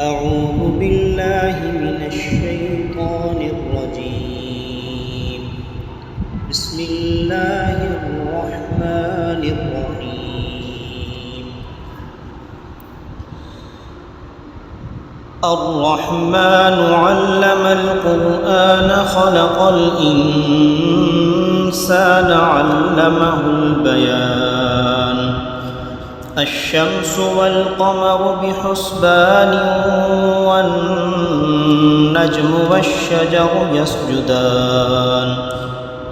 أعوذ بالله من الشيطان الرجيم. بسم الله الرحمن الرحيم. الرحمن علم القرآن خلق الإنسان علمه البيان. الشمس والقمر بحسبان والنجم والشجر يسجدان.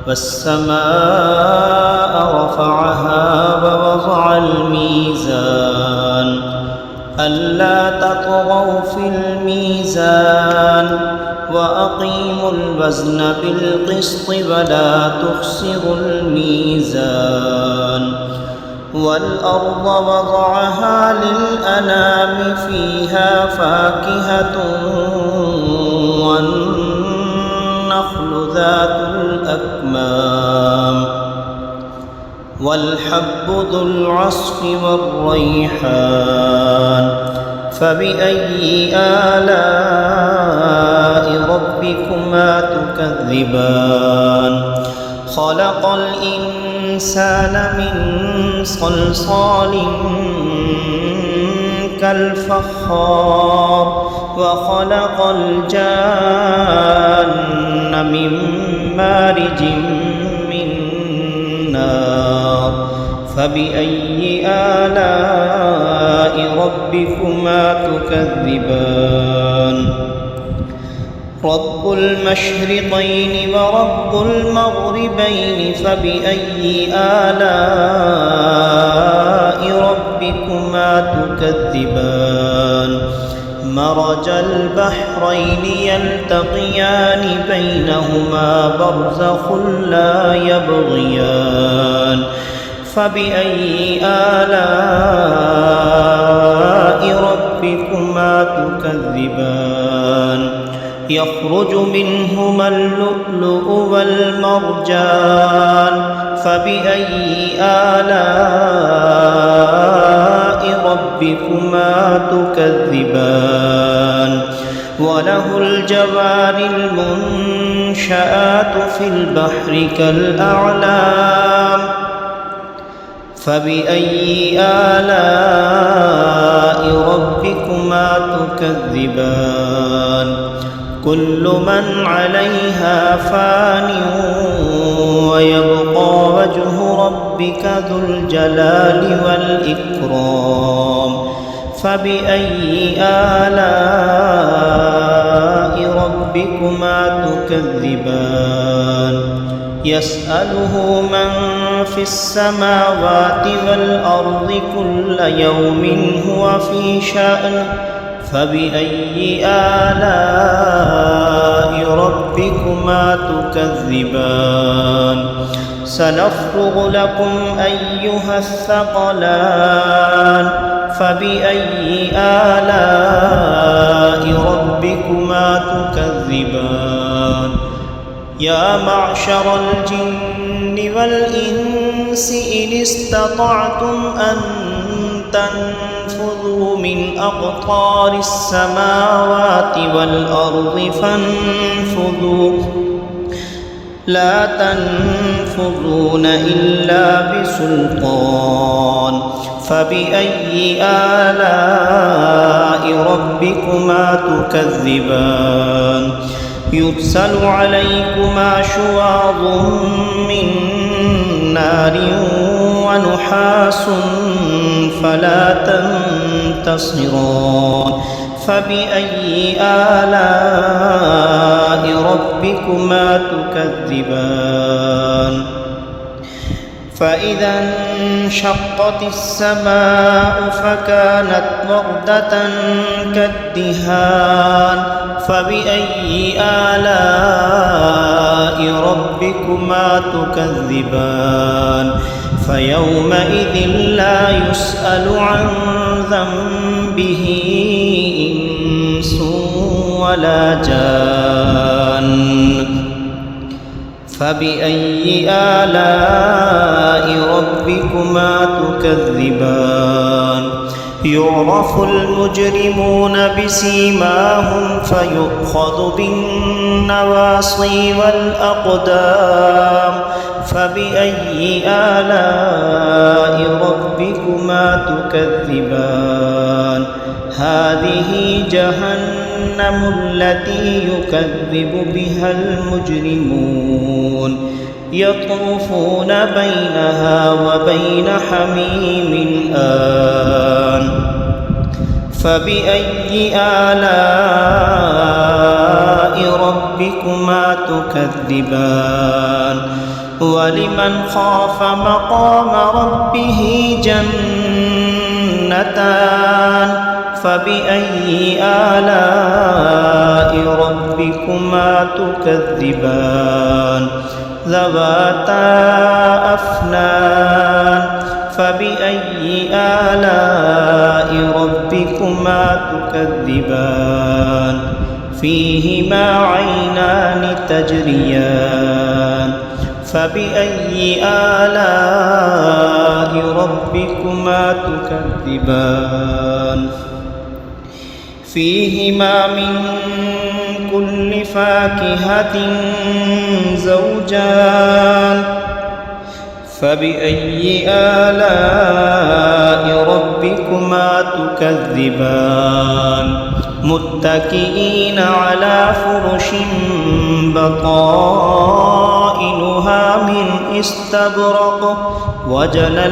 والسماء رفعها ووضع الميزان ألا تطغوا في الميزان وأقيموا الوزن بالقسط ولا تخسروا الميزان. والأرض وضعها للأنام فيها فاكهة والنخل ذات الأكمام والحب ذو العصف والريحان. فبأي آلاء ربكما تكذبان؟ خلق الإنسان من صلصال كالفخار وخلق الجان من مارج من نار. فبأي آلاء ربكما تكذبان؟ رب المشرقين ورب المغربين فبأي آلاء ربكما تكذبان؟ مرج البحرين يلتقيان بينهما برزخ لا يبغيان. فبأي آلاء ربكما تكذبان؟ يخرج منهما اللؤلؤ والمرجان. فبأي آلاء ربكما تكذبان؟ وله الجوار المنشآت في البحر كالأعلام. فبأي آلاء ربكما تكذبان؟ كل من عليها فان ويبقى وجه ربك ذو الجلال والإكرام. فبأي آلاء ربكما تكذبان؟ يسأله من في السماوات والأرض كل يوم هو في شأن. فبأي آلاء ربكما تكذبان؟ سنفرغ لكم أيها الثقلان. فبأي آلاء ربكما تكذبان؟ يا معشر الجن والإنس إن استطعتم أن تنفذوا من أقطار السماوات والأرض فانفذوا لا تنفذون إلا بسلطان. فبأي آلاء ربكما تكذبان؟ يرسل عليكما شواظ من نار ونحاس فلا تنتصران. فبأي آلاء ربكما تكذبان؟ فإذا انشقت السماء فكانت وردة كالدهان. فبأي آلاء ربكما تكذبان؟ فيومئذ لا يسأل عن ذنبه إنس ولا جان. فبأي آلاء ربكما تكذبان؟ يعرف المجرمون بسيماهم فيؤخذ بالنواصي والأقدام فبأي آلاء ربكما تكذبان هذه جهنم التي يكذب بها المجرمون يطوفون بينها وبين حميم آن فبأي آلاء ربكما تكذبان ولمن خاف مقام ربه جنتان فبأي آلاء ربكما تكذبان ذواتا أفنان فبأي آلاء ربكما تكذبان فيهما عينان تجريان فبأي آلاء ربكما تكذبان فيهما من كل فاكهة زوجان فبأي آلاء ربكما تكذبان متكئين على فرش بطائنها من استبرق وجنى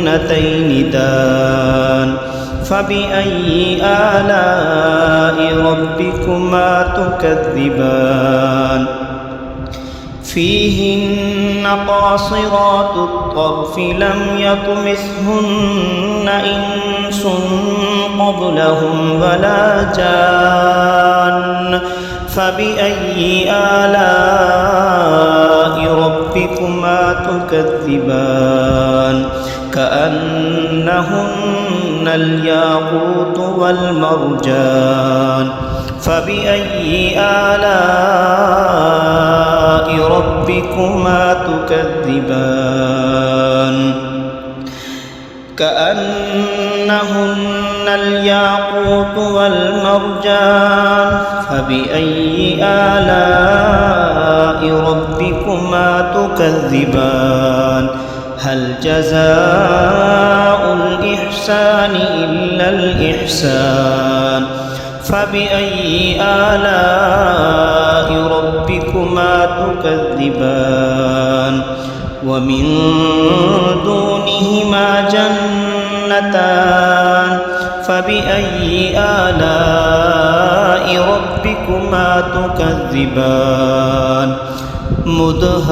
الجنتين دان فبأي آلاء ربكما تكذبان فيهن قاصرات الطرف لم يطمثهن إنس قبلهم ولا جان فبأي آلاء ربكما تكذبان كأنهن الياقوت والمرجان فبأي آلاء ربكما تكذبان كأنهن الياقوت والمرجان فبأي آلاء ربكما تكذبان هل جزاء الإحسان إلا الإحسان فبأي آلاء ربكما تكذبان ومن دونهما جنتان فبأي آلاء ربكما تكذبان مدهامتان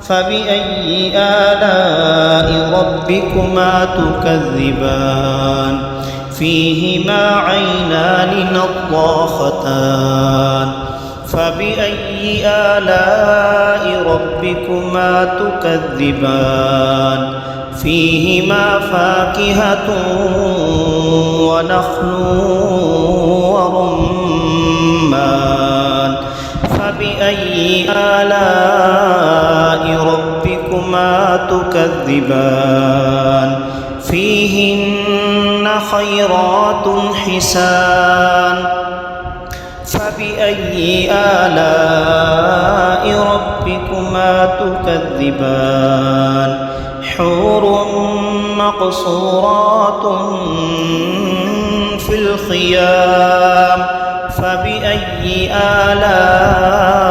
فبأي آلاء ربكما تكذبان فيهما عينان نضاختان فبأي آلاء ربكما تكذبان فيهما فاكهة ونخل ورمان فبأي آلاء ربكما تكذبان فيهن خيرات حسان فبأي آلاء ربكما تكذبان حور مقصورات في الخيام فبأي آلاء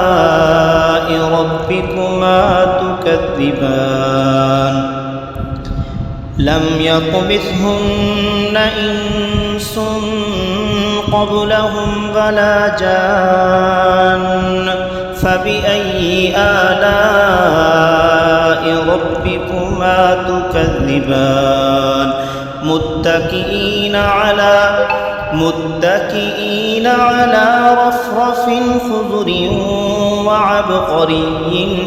ربكما تكذبان لم يطمثهن إنس قبلهم ولا جان فبأي آلاء ربكما تكذبان متكئين على رفرف خضر وعبقري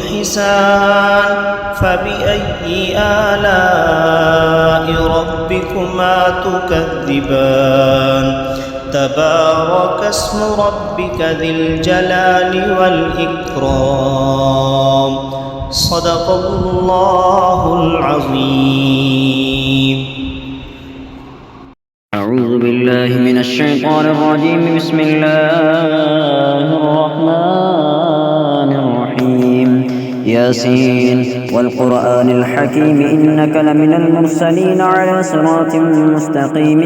حسان فبأي آلاء ربكما تكذبان تبارك اسم ربك ذي الجلال والإكرام صدق الله العظيم. أعوذ بالله من الشيطان الرجيم. بسم الله الرحمن الرحيم. ياسين والقرآن الحكيم إنك لمن المرسلين على صراط مستقيم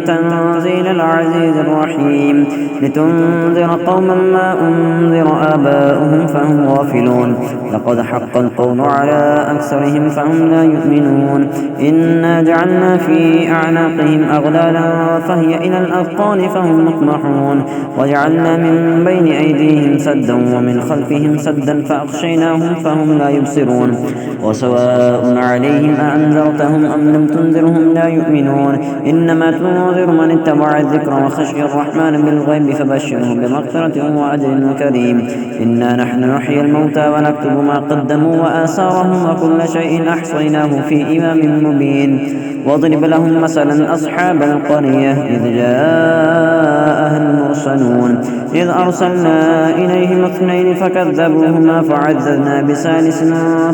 تنزيل العزيز الرحيم لتنذر قوما ما أنذر آباؤهم فهم غافلون لقد حق القول على أكثرهم فهم لا يؤمنون إنا جعلنا في أعناقهم أغلالا فهي إلى الأذقان فهم مقمحون وجعلنا من بين أيديهم سدا ومن خلفهم سدا فأغشيناهم فهم لا يبصرون وسواء عليهم أأنذرتهم أم لم تنذرهم لا يؤمنون إنما تنذر من اتبع الذكر وخشي الرحمن بالغيب فبشره بمغفرة وأجر كريم. إنا نحن نحيي الموتى ونكتب ما قدموا وآثارهم وكل شيء أحصيناه في إمام مبين. واضرب لهم مثلا أصحاب القرية إذ جاءها المرسلون إذ أرسلنا إليهم اثنين فكذبوهما فعززنا بثالث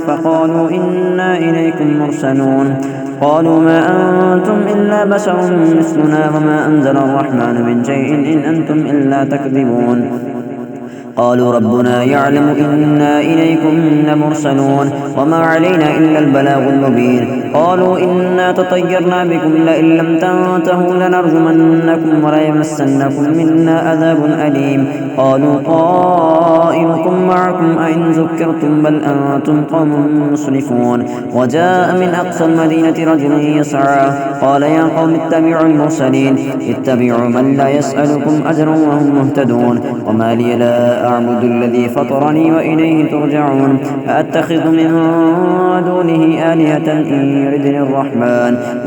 فقالوا إنا إليكم مرسلون قالوا ما أنتم إلا بشر مثلنا وما أنزل الرحمن من شيء إن أنتم إلا تكذبون قالوا ربنا يعلم إنا إليكم لمرسلون وما علينا إلا البلاغ المبين قالوا إنا تطيرنا بكم لئن لم تنتهوا لنرجمنكم وليمسنكم منا عذاب أليم قالوا طائركم معكم أئن ذكرتم بل أنتم قوم مسرفون وجاء من أقصى المدينة رجل يسعى قال يا قوم اتبعوا المرسلين اتبعوا من لا يسألكم أجرا وهم مهتدون وما لي لا أعبد الذي فطرني وإليه ترجعون أأتخذ من دونه آلهة إن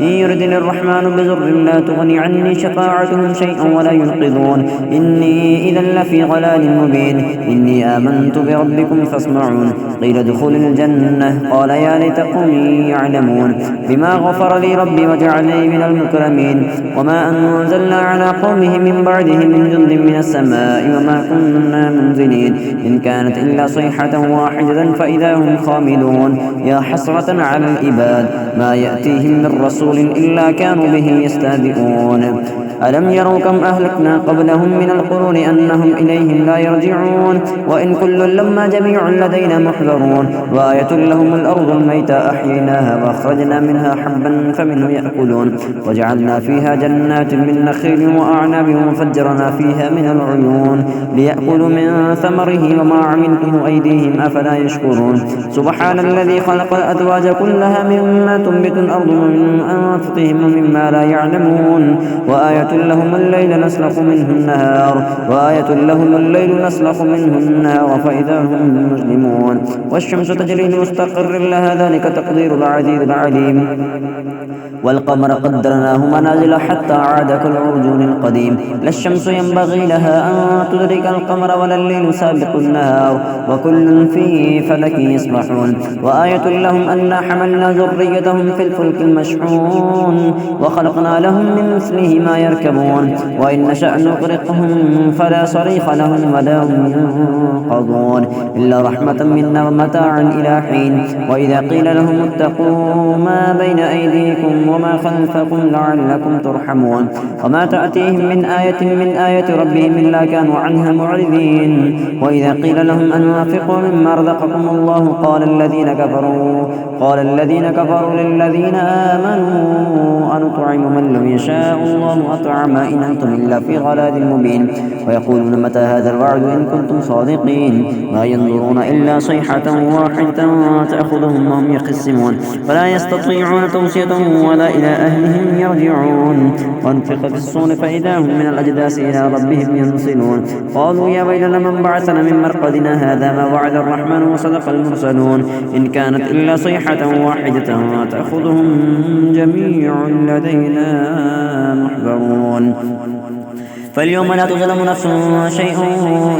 يردني الرحمن بضر لا تغني عني شفاعتهم شيئا ولا ينقذون إني إذا لفي ضلال مبين إني آمنت بربكم فاسمعون قيل ادخل الجنة قال يا ليت قومي يعلمون بما غفر لي ربي وجعلني من المكرمين وما أنزلنا على قومه من بعده من جند من السماء وما كنا منزلين إن كانت إلا صيحة واحدة فإذا هم خامدون يا حسرة على العباد ما يأتيهم من رسول إلا كانوا به يستهزئون ألم يروا كم أهلكنا قبلهم من القرون أنهم إليهم لا يرجعون وإن كل لما جميع لدينا محضرون وآية لهم الأرض الميتة أحييناها وأخرجنا منها حبا فمنه يأكلون وجعلنا فيها جنات من نخيل وأعناب وفجرنا فيها من العيون ليأكلوا من ثمره وما عملته أيديهم أفلا يشكرون سبحان الذي خلق الأزواج كلها مما تنبت الأرض ومن أنفسهم ومما لا يعلمون وآية لهم الليل نسلخ منه النهار فإذا هم مظلمون والشمس تجري لمستقر لها ذلك تقدير العزيز العليم والقمر قدرناه منازل حتى عاد كالعرجون القديم لا الشمس ينبغي لها أن تدرك القمر ولا الليل سابق النهار وكل في فلك يسبحون وآية لهم أنا حملنا ذريتهم في الفلك المشحون وخلقنا لهم من مثله ما يركبون وإن نشأ نغرقهم فلا صريخ لهم ولا هم ينقضون إلا رحمة منا ومتاعا إلى حين وإذا قيل لهم اتقوا ما بين أيديكم وما خلفكم لعلكم ترحمون وما تأتيهم من آية ربهم إلا كانوا عنها معرضين وإذا قيل لهم أنفقوا مما رزقكم الله قال الذين كفروا للذين آمنوا أنطعم من لم يشاء الله أطعمه إن أنتم إلا في ضلال مبين ويقولون متى هذا الوعد إن كنتم صادقين ما ينظرون إلا صيحة واحدة تأخذهم وهم يخصمون فلا يستطيعون توصية ولا إلى أهلهم يرجعون وانفق في الصور فإذا هم من الأجداث إلى ربهم ينسلون قالوا يا ويلنا من بعثنا من مرقدنا هذا ما وعد الرحمن وصدق المرسلون إن كانت إلا صيحة واحدة تأخذهم جميع لدينا محضرون فاليوم لا تظلم نفس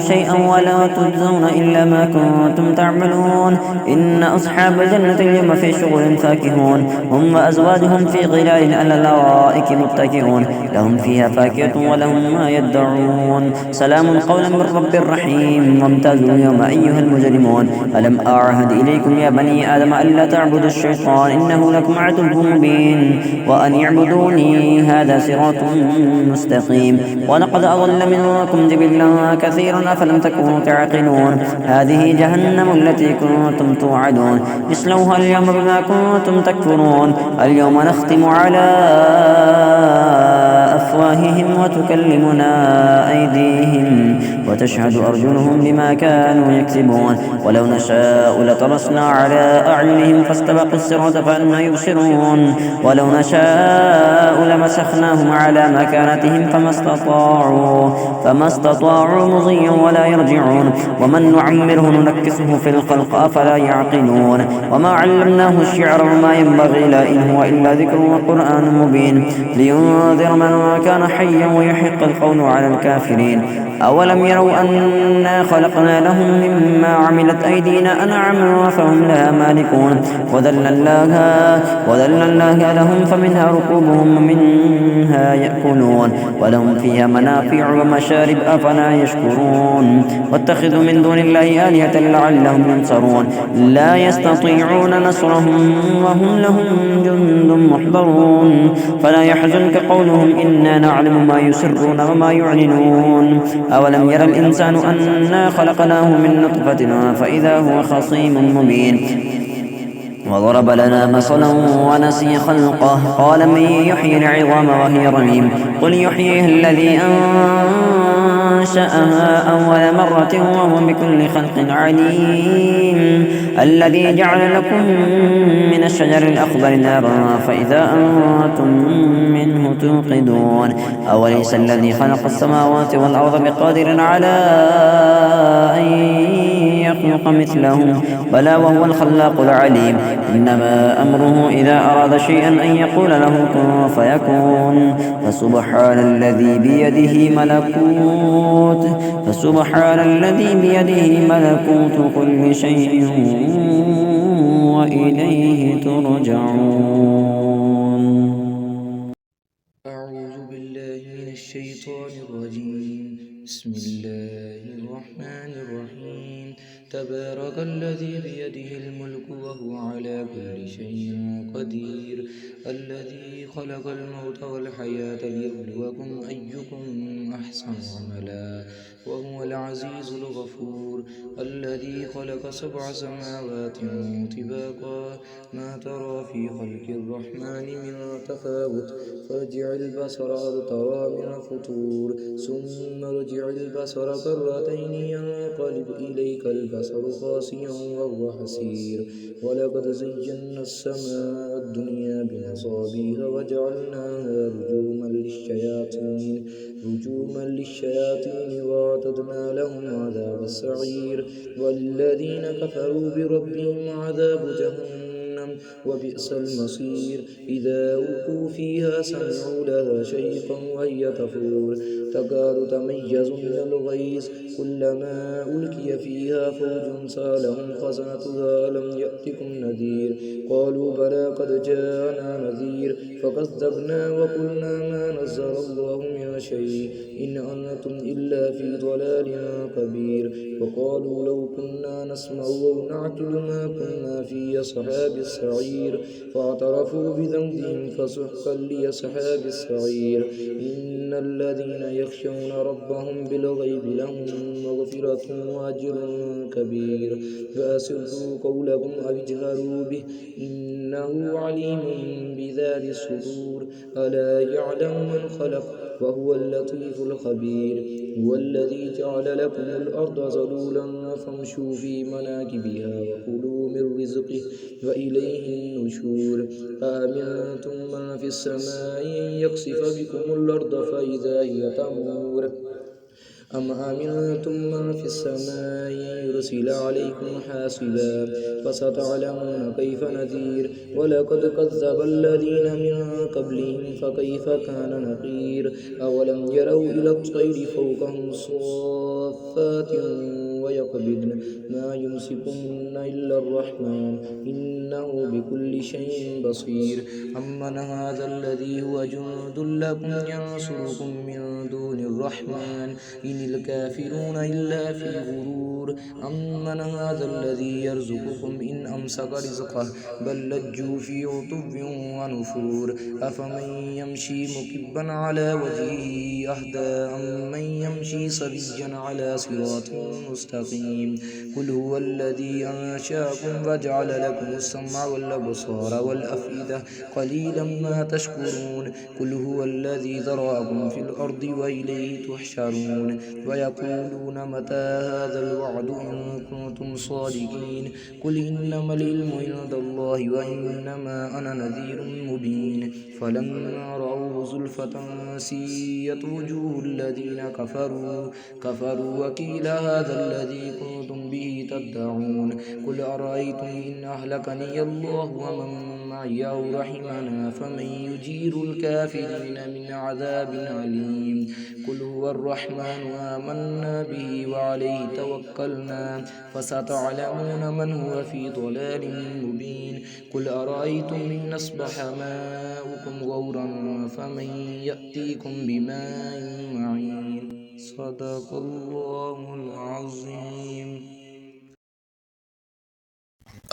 شيئا ولا تجزون إلا ما كنتم تعملون إن أصحاب الجنة اليوم في شغل فاكهون هم وأزواجهم في ظلال على الأرائك متكئون لهم فيها فاكهة ولهم ما يدعون سلام قولا من رب رحيم وامتازوا اليوم أيها المجرمون ألم أعهد إليكم يا بني آدم ألا تعبدوا الشيطان إنه لكم عدو مبين وأن اعبدوني هذا صراط مستقيم ولقد أضل منكم جبلا كثيرا أفلم تكونوا تعقلون هذه جهنم التي كنتم توعدون اصلوها اليوم بما كنتم تكفرون اليوم نختم على أفواههم وتكلمنا أيديهم وتشهد أرجلهم بما كانوا يكسبون ولو نشاء لطمسنا على أعينهم فاستبقوا الصراط فأنى يبصرون ولو نشاء لمسخناهم على مكانتهم فما استطاعوا مضيا ولا يرجعون ومن نعمره ننكسه في الخلق أفلا يعقلون وما علمناه الشعر وما ينبغي له إن هو إلا ذكر وقرآن مبين لينذر من كان حيا ويحق القول على الكافرين أولم يروا أنا خلقنا لهم مما عملت أيدينا أنعاما فهم لها مالكون وذللناها لهم فمنها ركوبهم ومنها يأكلون ولهم فيها منافع ومشارب أفلا يشكرون واتخذوا من دون الله آلهة لعلهم ينصرون لا يستطيعون نصرهم وهم لهم جند محضرون فلا يحزنك قولهم إنا نعلم ما يسرون وما يعلنون أولم ير الإنسان أنا خلقناه من نطفة فإذا هو خصيم مبين وضرب لنا مثلا ونسي خلقه قال من يحيي العظام وهي رميم قل يحييها الذي أنشأها أول مرة وهو بكل خلق عليم الذي جعل لكم من الشجر الأخضر نارا فإذا أنتم منه توقدون أوليس الذي خلق السماوات والأرض بقادر على أن يخلق مثلهم بلى وهو الخلاق العليم إنما أمره إذا أراد شيئا أن يقول له كن فيكون فسبحان الذي بيده ملكوت كل شيء وإليه ترجعون. أعوذ بالله من الشيطان الرجيم بسم الله الرحمن الرحيم تبارك الذي بيده الملك وهو على كل شيء قدير الذي خلق الموت والحياة ليبلوكم أيكم أحسن عملا وهو العزيز الغفور الذي خلق 7 سماوات طباقا ما ترى في خلق الرحمن من تفاوت فارجع البصر هل ترى من فطور ثم ارجع البصر كرتين ينقلب إليك البصر خاسئا وهو حسير ولقد زينا السماء الدنيا بمصابيح وجعلناها رجوما للشياطين وأعتدنا لهم عذاب السعير والذين كفروا بربهم عذاب جهنم وبئس المصير إذا ألقوا فيها سمعوا لها شهيقا وهي تفور تكاد تميز من الغيظ كلما ألقي فيها فوج سألهم خزنتها ألم يأتكم نذير قالوا بلى قد جاءنا نذير فكذبنا وقلنا ما نزل الله من شيء إن أنتم إلا في ضلال كبير وقالوا لو كنا نسمع أو نعقل ما كنا في أصحاب السعير فاعترفوا بذنبهم فسحقا لأصحاب السعير إن الذين يخشون ربهم بالغيب لهم مغفرة وأجر كبير فأسروا قولكم أو اجهروا به إنه عليم بذات الصدور ألا يعلم من خلق وهو اللطيف الخبير هو الذي جعل لكم الأرض ذلولا فامشوا في مناكبها وكلوا من رزقه وإليه النشور آمنتم من في السماء أن يخسف بكم الأرض فإذا هي تمور أم أمنتم من في السماء يرسل عليكم حاصبا فستعلمون كيف نذير ولقد كذب الذين من قبلهم فكيف كان نكير أولم يروا إلى الطير فوقهم صافات ويقبضن ما يمسكن إلا الرحمن إنه بكل شيء بصير أمن هذا الذي هو جند لكم ينصركم من دون الرحمن إن الكافرون إلا في غرور أمن هذا الذي يرزقكم إن أمسك رزقه بل لجوا في عتو ونفور أفمن يمشي مكبا على وجهه أهدى أمن يمشي سويا على صراط مستقيم قل هو الذي أنشأكم وجعل لكم السمع والأبصار والأفئدة قليلا ما تشكرون قل هو الذي ذرأكم في الأرض وإليه تحشرون ويقولون متى هذا الوعد إن كنتم صادقين قل إنما العلم عند الله وإنما أنا نذير مبين فلما رأوه زلفة سيئت وجوه الذين كفروا وقيل هذا الذي كنتم به تدعون قل أرأيتم إن أهلكني الله ومن معي أو رحمنا فمن يجير الكافرين من عذاب أليم قل هو الرحمن آمنا به وعليه توكلنا فستعلمون من هو في ضلال مبين قل أرأيتم إن أصبح ماؤكم غورا فمن يأتيكم بماء معين صدق الله العظيم.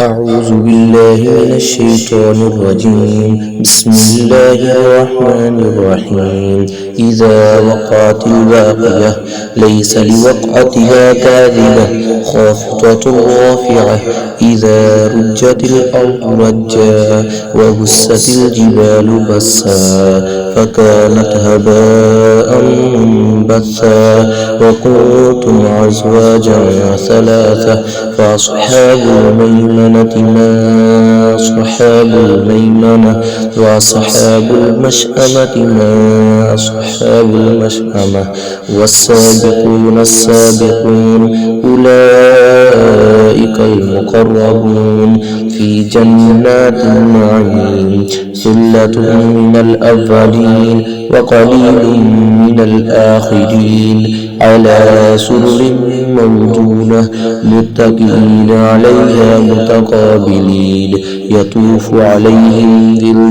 أعوذ بالله من الشيطان الرجيم. بسم الله الرحمن الرحيم. إذا وقعت الواقية ليس لوقعتها كاذبة خافضة رافعة إذا رجت الأرض رجا وبست الجبال بسا فكانت هباء منبثا وكنتم أزواجا ثلاثة فأصحاب الميمنة ما أصحاب الميمنة وأصحاب المشأمة ما أصحاب المشأمة والسابقون السابقون أولئك المقربون في جنات النعيم ثلة من الأولين وقليل من الآخرين على سرر موضونة متكئين عليها متقابلين يطوف عليهم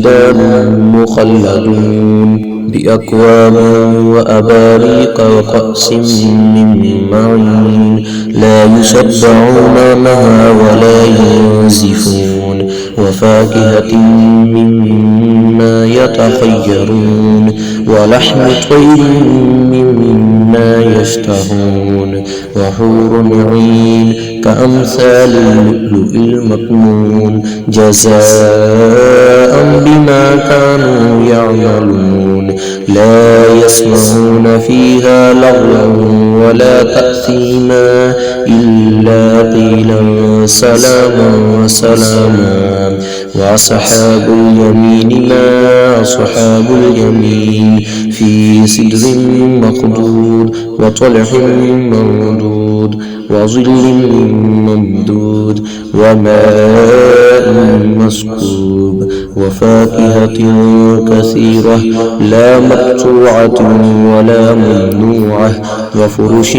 ولدان مخلدون بأكواب وأباريق وكأس من معين لا يصدعون عنها ولا ينزفون وفاكهة مما يتخيرون ولحم طير مما يشتهون وحور عين كأمثال اللؤلؤ المكنون جزاء بما كانوا يعملون لا يسمعون فيها لغوا ولا تأثيما إلا قيلا سلاما وسلاما وأصحاب اليمين ما أصحاب اليمين في سدر مخضود وطلح منضود وظل ممدود وماء مسكوب وفاكهة كثيرة لا مقطوعة ولا ممنوعة وفرش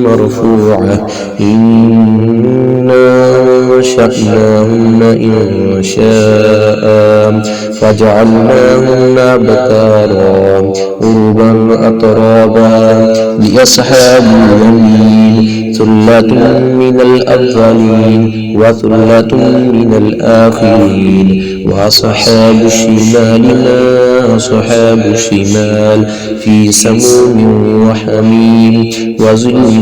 مرفوعة إنا أنشأناهن إن شاء فجعلناهن أبكارا عربا أترابا لأصحاب اليمين ثلة من الأولين وثلة من الآخرين وأصحاب الشمال ما أصحاب الشمال في سموم وحميم وظل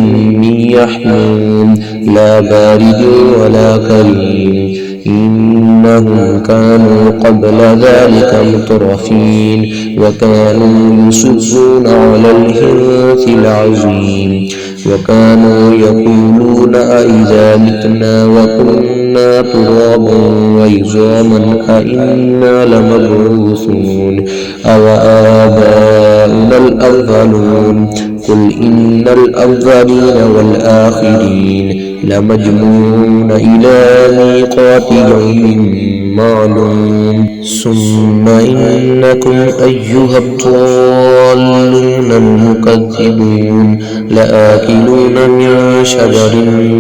من يحموم لا بارد ولا كريم إنهم كانوا قبل ذلك مترفين وكانوا يصرون على الحنث العظيم وكانوا يقولون أئذا متنا وكنا ترابا وعظاما أئنا لمبعوثون أو آباؤنا الأولون قل إن الأولين والآخرين لمجموعون إلى ميقات يوم معلوم ثم إنكم أيها الضالون المكذبون لآكلون من شجر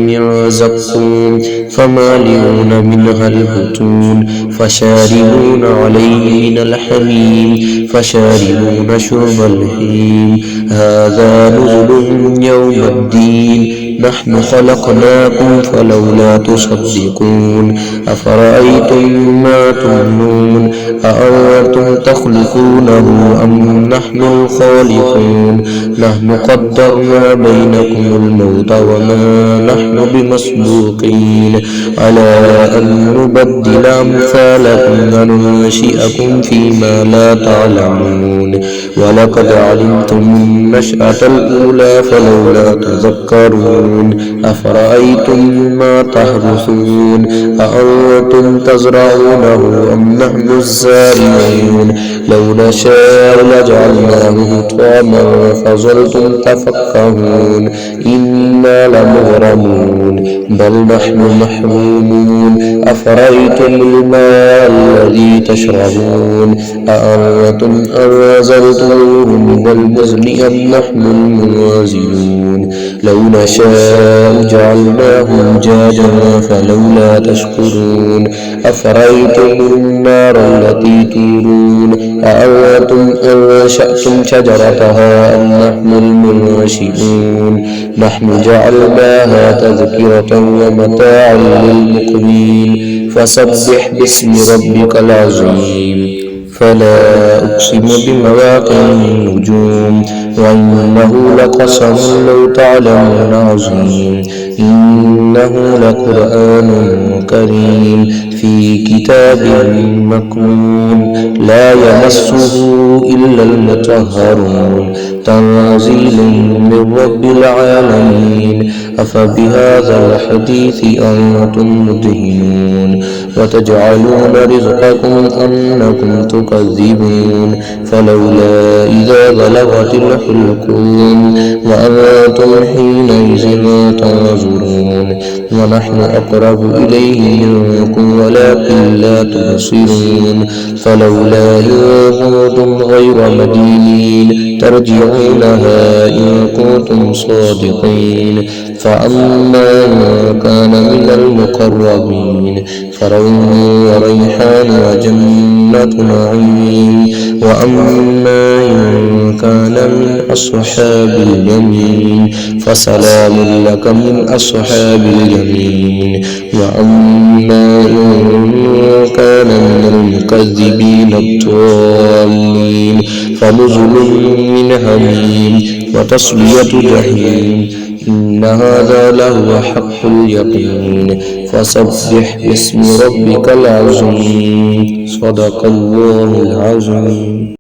من زقوم فمالئون منها البطون فشاربون عليه من الحميم فشاربون شرب الهيم هذا نزلهم يوم الدين نحن خلقناكم فلولا تصدقون أفرأيتم ما تمنون أأنتم تخلقونه أم نحن الخالقون نحن قدرنا بينكم الموت وما نحن بمسبوقين على أن نبدل أمثالكم وننشئكم فيما لا تعلمون ولقد علمتم النشأة الأولى فلولا تذكرون أفرأيتم ما تحرثون أأنتم تزرعونه أم نحن الزارعون لو نشاء لجعلناه طعاما فظلتم تفكهون إنا لمغرمون بل نحن محرومون أفرأيتم الماء الذي تشربون أأنتم أنزلتموه من المزن أم نحن المنزلون لو نشاء جعلناه أجاجا فلولا تشكرون أفرأيتم النار التي تورون أأنتم أنشأتم شجرتها أم نحن المنشئون نحن جعلناها تذكرة ومتاعا للمقوين فسبح باسم ربك العظيم فلا أقسم بمواقع النجوم وإنه لقسم لو تعلمون عظيم إنه لقرآن كريم في كتاب مكنون لا يمسه إلا المطهرون تنزيل من رب العالمين أفبهذا الحديث أنتم مدهنون وتجعلون رزقكم أنكم تكذبون فلولا إذا بلغت الحلقوم وأنتم حينئذ تنظرون ونحن أقرب إليه منكم ولكن لا تبصرون فلولا إن كنتم غير مدينين ترجعونها إن كنتم صادقين فأما إن كان من المقربين فروح وريحان وجنة نعيم وأما إن كان من أصحاب اليمين فسلام لك من أصحاب اليمين وأما إن كان من المكذبين الضالين فنزل من حميم وتصلية جحيم إن هذا لهو حق اليقين فسبح باسم ربك العظيم صدق الله العظيم.